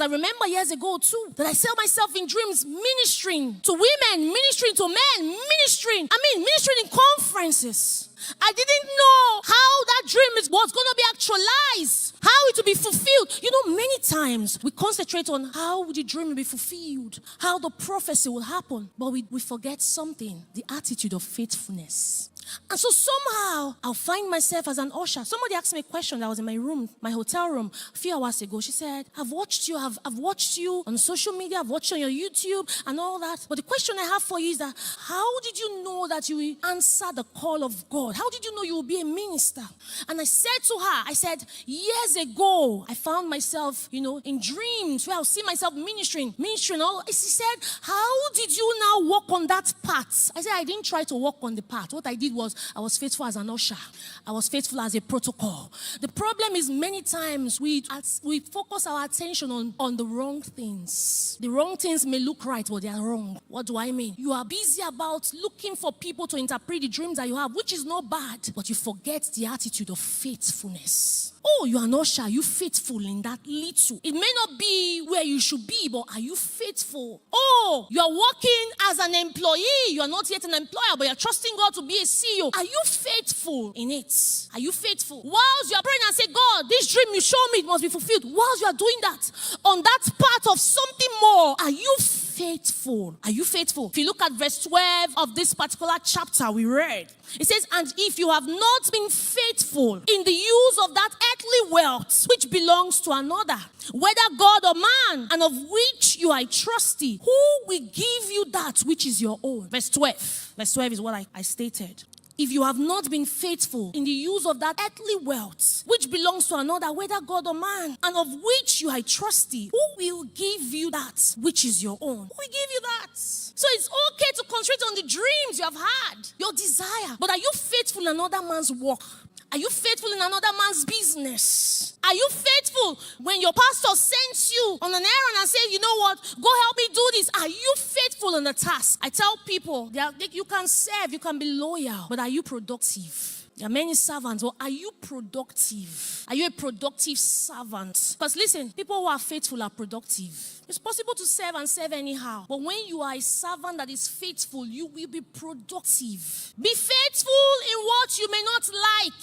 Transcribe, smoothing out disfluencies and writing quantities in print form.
remember years ago too, that I saw myself in dreams ministering to women, ministering to men, ministering in conferences. I didn't know how that dream was going to be actualized, how it would be fulfilled. You know, many times we concentrate on how the dream will be fulfilled, how the prophecy will happen, but we forget something, the attitude of faithfulness. And so somehow I'll find myself as an usher. Somebody asked me a question that was in my room, my hotel room, a few hours ago. She said, I've watched you on social media, I've watched you on your YouTube and all that. But the question I have for you is that, how did you know that you will answer the call of God? How did you know you will be a minister? And I said to her, years ago, I found myself, in dreams where I'll see myself ministering all. She said, how did you now walk on that path? I said, I didn't try to walk on the path. What I did was I was faithful as an usher. I was faithful as a protocol. The problem is many times we focus our attention on the wrong things. The wrong things may look right, but they are wrong. What do I mean? You are busy about looking for people to interpret the dreams that you have, which is not bad, but you forget the attitude of faithfulness. Oh, you are an usher. Are you faithful in that little? It may not be where you should be, but are you faithful? Oh, you are working as an employee. You are not yet an employer, but you are trusting God to be a CEO. Are you faithful in it? Are you faithful? Whilst you are praying and say, God, this dream you show me, it must be fulfilled. Whilst you are doing that, on that part of something more, are you faithful? Are you faithful? If you look at verse 12 of this particular chapter we read, it says, and if you have not been faithful in the use of that earthly wealth which belongs to another, whether God or man, and of which you are trusty, who will give you that which is your own? Verse 12. Verse 12 is what I stated. If you have not been faithful in the use of that earthly wealth, which belongs to another, whether God or man, and of which you are trusty, who will give you that which is your own? Who will give you that? So it's okay to concentrate on the dreams you have had, your desire. But are you faithful in another man's work? Are you faithful in another man's business? Are you faithful when your pastor sends you on an errand and says, you know what, go help me do this? Are you faithful in the task? I tell people, you can serve, you can be loyal, but are you productive? There are many servants, but are you productive? Are you a productive servant? Because listen, people who are faithful are productive. It's possible to serve and serve anyhow. But when you are a servant that is faithful, you will be productive. Be faithful in what you may not like.